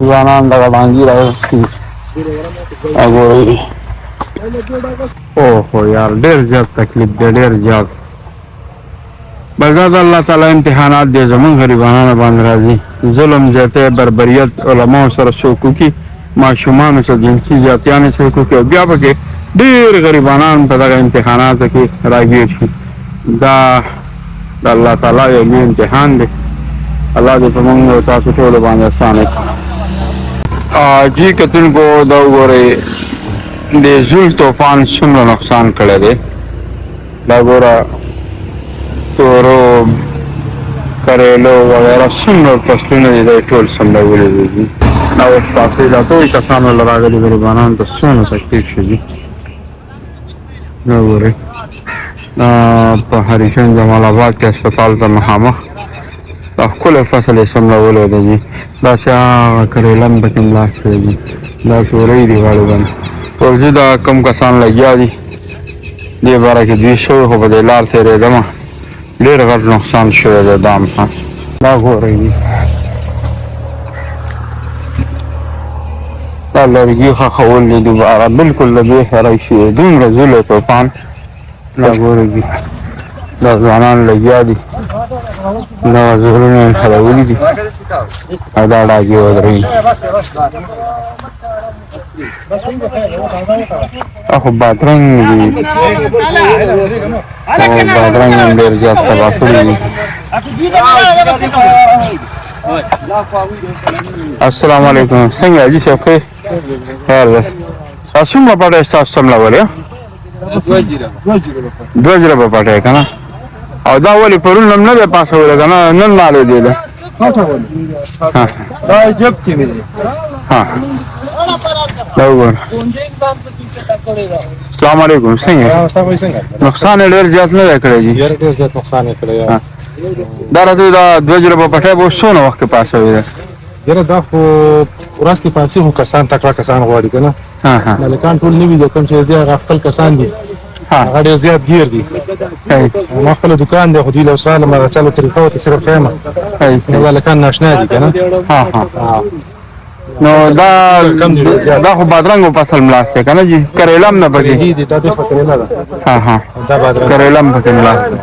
ځوانان دغه ډانګي راوستي وګورئ. اوهو یار ډېر زیات تکلیف دی، ډېر زیات. بس دا د الله تعالی امتحانات دی زمونږ غریبانانو باندې راځي. ظلم زیاتی بربریت علماو سره څوک وکړي، ماشومانو سره جنسي زیاتیانې څوک وکړي او بیا پکې ډېر غریبانان په دغه امتحاناتو کې راګیر شي. دا د الله تعالی یو لوی امتحان دی. الله دې په موږ او تاسو ټولو باندې اسانه کړي. جی کتونکو دا وګورئ د زول طوفان څومره نقصان کړی دی. دا ګوره تورو کریلو وغیره څومره فصلونه دي دا ټول سملولی دي. دا اوس پاسې دا ټول کسانو له راغلي غریبانانو ته څومره تکلیف شوي. دا ګورئ په هریشن جمال آباد کې هسپتال ته مخامخ دا ښکلی فصل یې سملولی دی جي. داسې هغه کریله هم پکې ملا شوی دي، دا شورۍ دي غالبا. ټول دا کوم کسان لګیا دي دې باره کې دوی شوي، خو په دې لار تېرېدمه ډېر غټ نقصان شوی دی. دا هم دا ګورئ دي دا لرګي ښخول دي دوباره بلکل له بې خیرۍ شوي، دومره زولی طوفان. دا ګورئ دي دا ځوانان لګیا دي، دغه زړونه یې نښلولي دي او دا ډاګې ودرېږي. خو بادرنګ دي او بادرنګ هم ډېر زیات تباه کړي دي. السلام علیکم. څنګه حاجي صاحب ښه خیر دی؟ څومره پټی ستاسو سملولی؟ 2 جربه پټی که نه؟ او دا ولې پرون هم نه دی پاسولی که نه نن نالی دی ده؟ دا وګوره. السلام علیکم. څنګه نقصان یې ډېر زیات نه دی کړی جي؟ ډېر زیات نقصان یې کړی. دا راته دا 2 جربه پټی به اوس څونه وخت کې پاسوي دی؟ یاره دا خو ورځ کې پاسې خو کسان تکړه کسان غواړي که نه، مالکان ټول نوي دي، کوم چې دي هغه خپل کسان دي، هغه ډېر زیات ګیر دي. ما خپله دوکان دی خو دوی له سوال ما د چلو طریقه ورته صرف ښیم، نو هلکان ناشنا دي که نه. نو دا خو بادرنګو فصل ملاس دی که نه جي؟ کریله هم نه پکې؟ دا بېخه کریله ده، دا بادرنګ کریله هم پکې ملاس دی.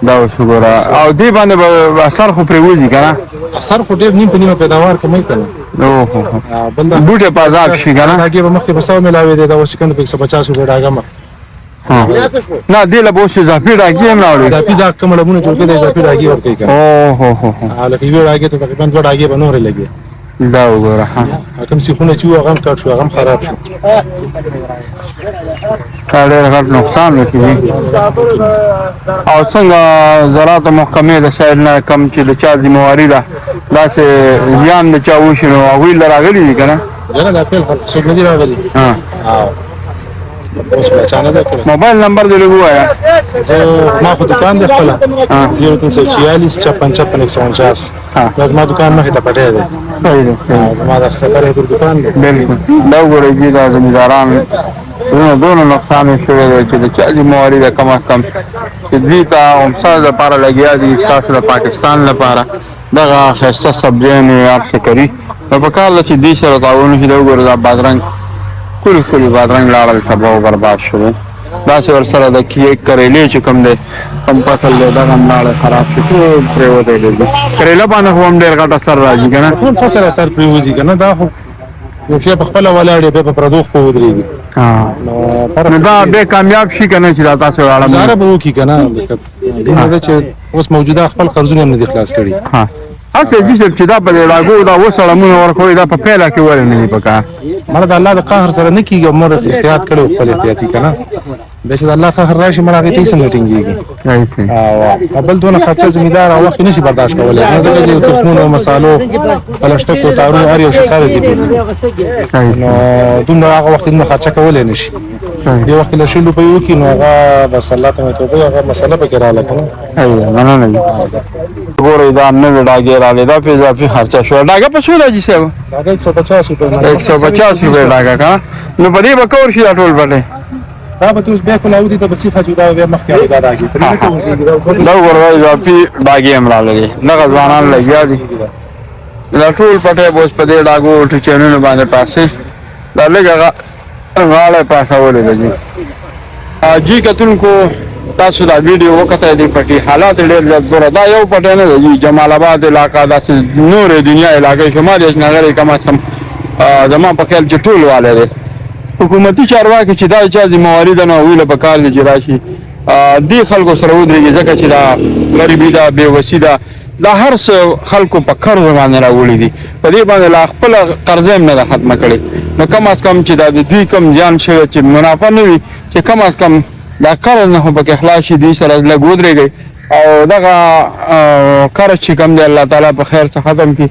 دا اوس وګوره او دې باندې به اثر خو پرې وځي که نه؟ اثر خو ډېر نیم په نیمه پیداوار کمی که نه. بوټی په عذاب شي که نه؟ ډاګې به مخکې په 100 میلاوې دی، دا اوس چې کوم په 150 روپۍ ډاګه مخ. نه دې له به اوس اضافي ډاګې هم راوړي؟ اضافي دا کوم ډبونه جوړ کړي د اضافي ډاګې ورکوي که نه. لکه یوې ډاګې ته تقریبا 2 ډاګې به نورې لګي. دا وګوره کوم سیخونه چې وو هغه هم کټ شو، هغه هم خراب شو. دا ډېر غټ نقصان وکړي. او څنګه زراعت محکمې د سایډ نه کم چې د چا ذمهواري ده داسې زیان د چا وشي نو هغوی له راغلي دي که نه؟ یاره دا ټول خلک څوک نه دي راغلي. موبایل نمبر دې لږ ووایه. ما خو دوکان دی خپله 0346 56 149. دا زما دوکان مخې ته پټی دی، زما د خبرې پر دوکان دی. بلکل دا وګورئ جي دا زمینداران دونه نقصان یې شوی دی چې د چا ذمهواري ده کم از کم چې دوی ته هم ستاسو لپاره لګیا دي، ستاسو د پاکستان لپاره دغه ښایسته سبزیان یې هر څه کوي. نو په کار ده چې دوی سره تعاون وشي. دا وګورئ دا بادرنګ ښکلي بادرنګ لاړل سبا و برباد شوی. داسې ورسره د کریلې چې کوم دی کوم فصل دی دغه هم لاړی خراب شي، ټول پرېوتی دی. کریله باندې خو هم ډېر غټ اثر راځي که نه؟ ټول فصل اثر پرېوځي که نه. دا خو یو شی په خپله ولاړ بیا په پردو خپو ودرېږي. نو دا بیا کامیاب شي که نه چې دا تاسو واړه ګزاره به وکړي که نه؟ دومره ده چې اوس موجوده خپل قرضونه هم نه دي خلاص کړي. هسې جي صاحب چې دا په دې ډاګو دا اوس اړمونه ورکوئ دا په پیله کې ولې نه دي په کار؟ مړه د الله د قهر سره نه کېږي او مړ احتیاط کړی و خپل احتیاطي که نه. بیا چې د الله قهر راشي مړه هغې ته هېڅ نه ټینګېږي. او بل دونه خرچه زمیندار او وخت یې نه شي برداشت کولی، نه ځکه چې تخمونو مسالو پلشټکو تارونو هر یو شي قرض یې نو دومره هغه وخت دومره خرچه کولی نه شي. دې وخت کې له 100 روپۍ وکړي نو هغه بس الله ته مې توبه هغه مسله پکې راغله که نه. مننه جي. ګورئ دا نوې ډاګې راغلې، دا په اضافي خرچه شوه. ډاګه په څو ده جي صاحب؟ ډاګه 150 روپۍ. 150 روپۍ ډاګه که نه؟ نو په دې به کور شي دا ټول پټی؟ دا به ته اوس بیا کلاودي ته به سیخه جدا بیا مخکې دا ډاګې دا وګوره دا اضافي ډاګې هم راغلې. دغه ځوانان لګیا دي دا ټول پټه بوس په دې ډاګو ټچنونو باندې پاسې دا لږه غاړه پاسولې ده جی کتونکو تاسو دا ویډیو وکړه د پټي حالات ډېر زیات ګوره دا یو پټه نه ده جمال آباد علاقہ داسې نور دنیا علاقې شمالي نغري کم از کم زما په خیال چې ټول والا دی حکومتي چارواکي چې دا چا ذمہواري ده نو ویله په کار دي چې راشي دې خلکو سره ودرېږي ځکه چې دا غریبي ده بېوسي ده دا هر څه خلکو په قرض باندې راوړي دي په دې باندې لا خپله قرضه هم نه ده ختمه کړې نو کم از کم چې دا د دوی کم زیان شوی چې منافع نه وي چې کم از کم دا قرض نه خو پکې خلاص شي دوی سره لږ ودرېږئ او دغه قرض چې کم دی الله تعالی په خیر څه ختم کړي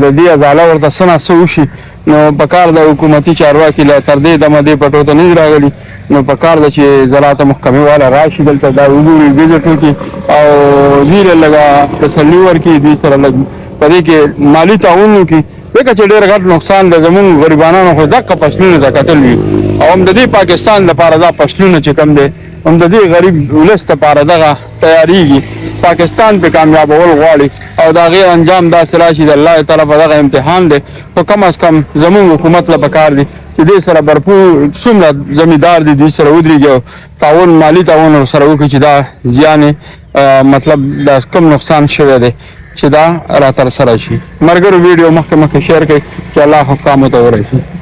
د دې ازاله ورته څه نه څه وشي نو په کار د حکومتي چارواکي لا تر دې دمه دې پټو ته نه راغلي نو په کار ده چې زراعت محکمې والا راشي دلته دا وګوري وزټ وکړي او ویره لګا تسلي ورکړي دوی سره لږ په دې کې مالي تعاون وکړي ځکه چې ډېر غټ نقصان د زموږ غریبانو خو دقه فصلونو ته کتل وي او هم د دې پاکستان لپاره دا فصلونه چې کم دی هم د دې غریب ولس لپاره دغه تیاریږي پاکستان په کامیابول غواړي او دا غیر انجام داسې راشي د الله تعالی په دغه امتحان دی خو کم از کم زموږ حکومت له پکار دی چې دې سره برپور څومره زمیندار دي دې سره ودرېږي او تعاون مالي تعاون ورسره وکړي چې دا زیان مطلب دا کم نقصان شوی دی چې دا راتر سره شي مرګرو ویډیو مخکې شیر کړئ چې الله حکامو ته ورسي